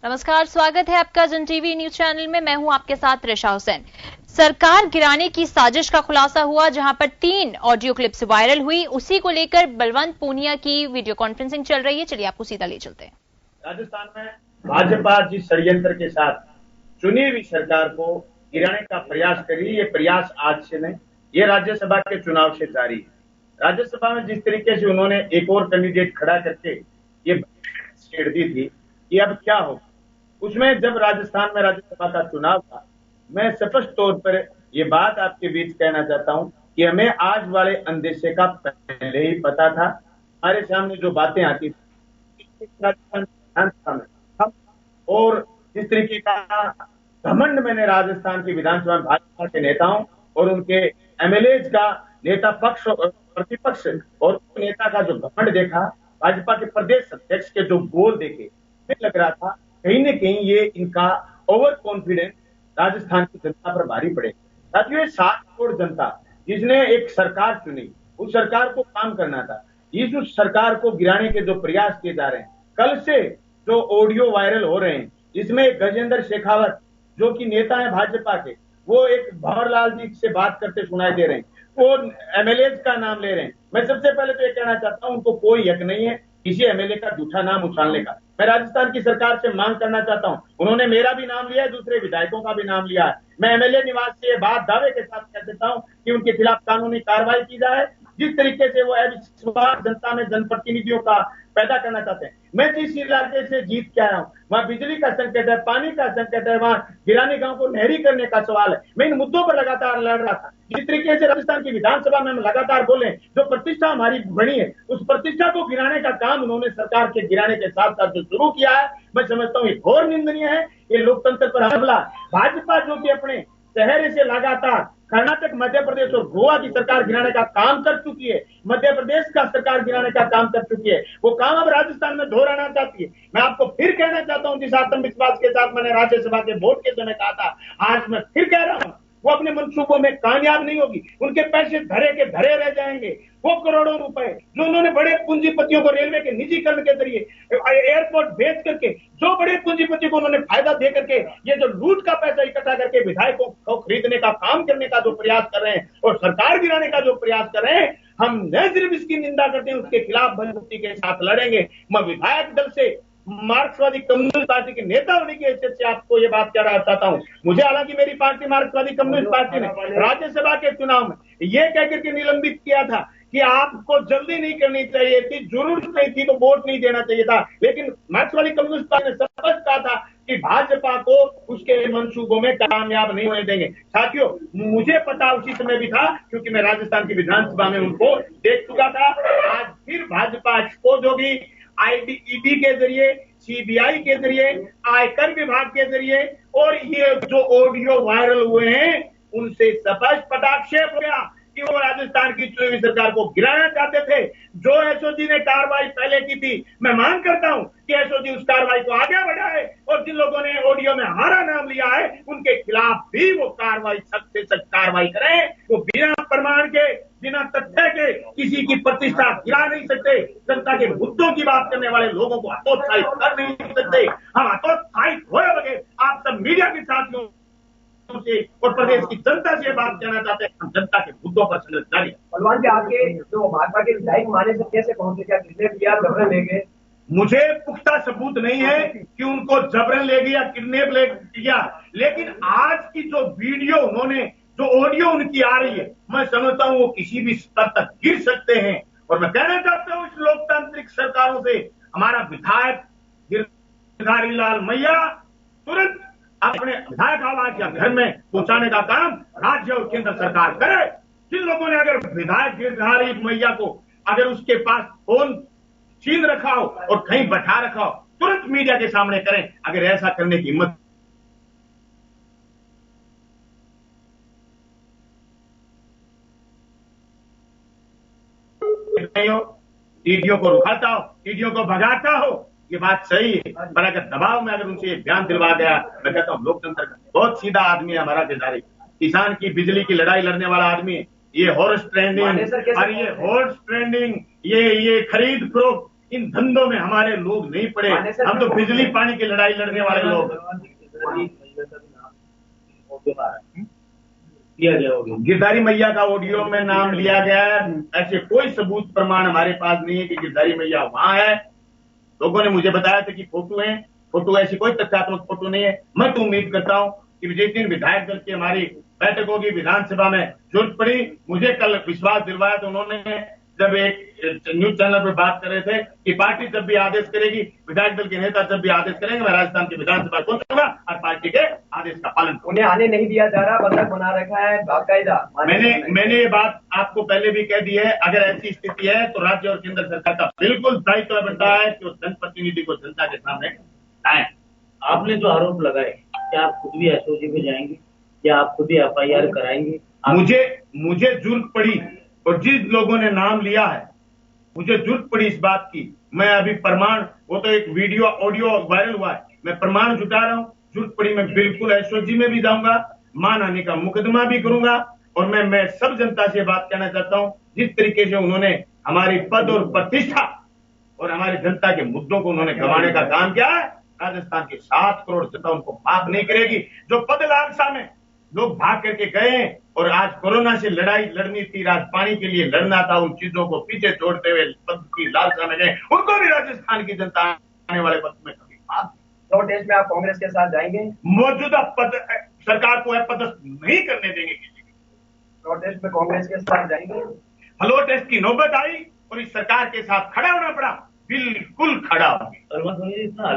नमस्कार, स्वागत है आपका जन टीवी न्यूज चैनल में। मैं हूं आपके साथ रेशा हुसैन। सरकार गिराने की साजिश का खुलासा हुआ, जहां पर 3 ऑडियो क्लिप्स वायरल हुई। उसी को लेकर बलवंत पूनिया की वीडियो कॉन्फ्रेंसिंग चल रही है। चलिए आपको सीधा ले चलते हैं। राजस्थान में भाजपा जिस षड्यंत्र के साथ चुनी हुई सरकार को गिराने का प्रयास करी, ये प्रयास आज से नहीं, ये राज्यसभा के चुनाव से जारी है। राज्यसभा में जिस तरीके से उन्होंने एक और कैंडिडेट खड़ा करके ये छेड़ दी थी कि अब क्या हो, उसमें जब राजस्थान में राज्यसभा का चुनाव था, मैं स्पष्ट तौर पर ये बात आपके बीच कहना चाहता हूं कि हमें आज वाले अंदेशे का पहले ही पता था। हमारे सामने जो बातें आती थी राजस्थान विधानसभा में हम, और जिस तरीके का घमंड मैंने राजस्थान की विधानसभा में भाजपा के नेताओं और उनके एमएलए का नेता पक्ष और प्रतिपक्ष और नेता का जो घमंड देखा, भाजपा के प्रदेश अध्यक्ष के जो बोल देखे, मुझे लग रहा था कहीं न कहीं ये इनका ओवर कॉन्फिडेंस राजस्थान की जनता पर भारी पड़े। साथियों, ये 7 करोड़ जनता जिसने एक सरकार चुनी, उस सरकार को काम करना था। इस उस सरकार को गिराने के जो प्रयास किए जा रहे हैं, कल से जो ऑडियो वायरल हो रहे हैं, इसमें गजेंद्र शेखावत जो कि नेता है भाजपा के, वो एक भंवरलाल जी से बात करते सुनाई दे रहे हैं, वो एमएलए का नाम ले रहे हैं। मैं सबसे पहले तो ये कहना चाहता हूं, उनको कोई हक नहीं है किसी एमएलए का झूठा नाम उछालने का। मैं राजस्थान की सरकार से मांग करना चाहता हूं, उन्होंने मेरा भी नाम लिया है, दूसरे विधायकों का भी नाम लिया है। मैं एमएलए निवास से ये बात दावे के साथ कह देता हूं कि उनके खिलाफ कानूनी कार्रवाई की जाए। जिस तरीके से वो अविश्वास जनता में जनप्रतिनिधियों का पैदा करना चाहते हैं। मैं जिस इलाके से जीत के आया हूं, वहां बिजली का संकट है, पानी का संकट है, वहां गिरानी गांव को नहरी करने का सवाल है। मैं इन मुद्दों पर लगातार लड़ रहा था। जिस तरीके से राजस्थान की विधानसभा में हम लगातार बोले, जो प्रतिष्ठा हमारी बनी है, उस प्रतिष्ठा को गिराने का काम उन्होंने सरकार के गिराने के साथ साथ जो शुरू किया है, मैं समझता हूँ ये घोर निंदनीय है। ये लोकतंत्र पर हमला। भाजपा जो कि अपने चेहरे से लगातार कर्नाटक, मध्य प्रदेश और गोवा की सरकार गिराने का काम कर चुकी है, मध्य प्रदेश का सरकार गिराने का काम कर चुकी है, वो काम अब राजस्थान में दोहराना चाहती है। मैं आपको फिर कहना चाहता हूं, जिस आत्मविश्वास के साथ मैंने राज्यसभा के वोट के समय कहा था, आज मैं फिर कह रहा हूं, वो अपने मंसूबों में कामयाब नहीं होगी। उनके पैसे धरे के धरे रह जाएंगे। वो करोड़ों रुपए जो उन्होंने बड़े पूंजीपतियों को रेलवे के निजीकरण के जरिए, एयरपोर्ट बेच करके, जो बड़े पूंजीपतियों को उन्होंने फायदा दे करके, ये जो लूट का पैसा इकट्ठा करके विधायकों को खरीदने का काम करने का जो प्रयास कर रहे हैं और सरकार गिराने का जो प्रयास कर रहे हैं, हम न सिर्फ इसकी निंदा करते हैं, उसके खिलाफ मजबूती के साथ लड़ेंगे। मैं विधायक दल से, मार्क्सवादी कम्युनिस्ट पार्टी के नेता होने की हैसियत से आपको ये बात कहना चाहता हूं। मुझे हालांकि मेरी पार्टी मार्क्सवादी कम्युनिस्ट पार्टी ने राज्यसभा के चुनाव में ये कहकर के निलंबित किया था कि आपको जल्दी नहीं करनी चाहिए थी, जरूरत नहीं थी तो वोट नहीं देना चाहिए था, लेकिन मार्क्सवादी कम्युनिस्ट पार्टी ने स्पष्ट कहा था कि भाजपा को उसके मंसूबों में कामयाब नहीं होने देंगे। साथियों, मुझे पता उसी समय भी था, क्योंकि मैं राजस्थान की विधानसभा में उनको देख चुका था। आज फिर भाजपा एक्सपोज होगी, ईडी के जरिए, सीबीआई के जरिए, आयकर विभाग के जरिए, और ये जो ऑडियो वायरल हुए हैं उनसे स्पष्ट पटाक्षेप हो गया कि वो राजस्थान की चुनी सरकार को गिराना चाहते थे। जो एसओजी ने कार्रवाई पहले की थी, मैं मांग करता हूं कि एसओजी उस कार्रवाई को आगे बढ़ाए, और जिन लोगों ने ऑडियो में हमारा नाम लिया है उनके खिलाफ भी वो कार्रवाई, सख्त से सख्त कार्रवाई करें। वो बिना प्रमाण के, बिना तथ्य के किसी की प्रतिष्ठा गिरा नहीं सकते। जनता के मुद्दों की बात करने वाले लोगों को हतोत्साहित कर नहीं सकते। हम हतोत्साहित हुए बगैर आप सब मीडिया के साथियों से और प्रदेश की जनता से बात कहना चाहते हैं, हम जनता के मुद्दों पर संघर्ष जारी। बलवान जी, आपके जो भाजपा के विधायक माने से कैसे पहुंचे, क्या किडनैप किया, जबरन ले गए? मुझे पुख्ता सबूत नहीं है कि उनको जबरन ले गया, किडनैप ले गया, लेकिन आज की जो वीडियो उन्होंने, जो ऑडियो उनकी आ रही है, मैं समझता हूं वो किसी भी स्तर तक गिर सकते हैं। और मैं कहना चाहता हूं इस लोकतांत्रिक सरकारों से, हमारा विधायक गिरधारी लाल मैया तुरंत अपने विधायक आवास या घर में पहुंचाने का काम राज्य और केंद्र सरकार करे। जिन लोगों ने अगर विधायक गिरधारी मैया को अगर उसके पास फोन छीन रखा हो और कहीं बैठा रखा हो, तुरंत मीडिया के सामने करें। अगर ऐसा करने की हिम्मत नहीं हो, ईडीओ को रुकाता हो, ईडीओ को भगाता हो, ये बात सही है, पर अगर दबाव में अगर उनसे बयान दिलवा गया, मैं कहता हूँ लोकतंत्र का बहुत सीधा आदमी है हमारा गिरधारी, किसान की बिजली की लड़ाई लड़ने वाला आदमी है। ये हॉर्स ट्रेडिंग और ये हॉर्स ट्रेडिंग, ये खरीद फरोख्त, इन धंधों में हमारे लोग नहीं पड़े। हम तो बिजली पानी की लड़ाई लड़ने वाले लोग। गिरधारी मैया का ऑडियो में नाम लिया गया है, ऐसे कोई सबूत प्रमाण हमारे पास नहीं है कि गिरधारी मैया वहां है। लोगों ने मुझे बताया था कि फोटो है, फोटो ऐसी कोई तथ्यात्मक फोटो नहीं है। मैं तो उम्मीद करता हूं कि जिस दिन विधायक दल की हमारी बैठक होगी विधानसभा में, जरूरत पड़ी, मुझे कल विश्वास दिलवाया तो उन्होंने जब एक न्यूज चैनल पर बात कर रहे थे कि पार्टी जब भी आदेश करेगी, विधायक दल के नेता जब भी आदेश करेंगे, मैं राजस्थान की विधानसभा पहुंचूंगा और पार्टी के आदेश का पालन करूंगा। उन्हें आने नहीं दिया जा रहा, बंधक बना रखा है बाकायदा। मैंने ये बात आपको पहले भी कह दी है, अगर ऐसी स्थिति है तो राज्य और केंद्र सरकार का बिल्कुल दायित्व बनता है कि उस जनप्रतिनिधि को जनता के सामने लाएं। आपने जो आरोप लगाए, क्या आप खुद भी एसओजी में जाएंगे या आप खुद ही एफआईआर कराएंगे? मुझे जरूरत पड़ी और जिस लोगों ने नाम लिया है, मुझे जरूरत पड़ी इस बात की, मैं अभी प्रमाण, वो तो एक वीडियो ऑडियो वायरल हुआ है, मैं प्रमाण जुटा रहा हूं। जरूरत पड़ी मैं बिल्कुल एसओजी में भी जाऊंगा, मानहानि का मुकदमा भी करूंगा। और मैं सब जनता से बात कहना चाहता हूं, जिस तरीके से उन्होंने हमारी पद और प्रतिष्ठा और हमारी जनता के मुद्दों को उन्होंने गंवाने का काम किया है, राजस्थान की 7 करोड़ जनता उनको माफ नहीं करेगी। जो पद लालसा में लोग भाग करके गए और आज कोरोना से लड़ाई लड़नी थी, राजपानी के लिए लड़ना था, उन चीजों को पीछे छोड़ते हुए पद की लालसा में गए, उनको भी राजस्थान की जनता आने वाले पद में कभी माफ। प्रोटेस्ट में आप कांग्रेस के साथ जाएंगे? मौजूदा पद सरकार को अपदस्थ नहीं करने देंगे किसी को। प्रोटेस्ट में कांग्रेस के साथ जाएंगे? फ्लोर टेस्ट की नौबत आई और इस सरकार के साथ खड़ा होना पड़ा, बिल्कुल खड़ा होगी। इतना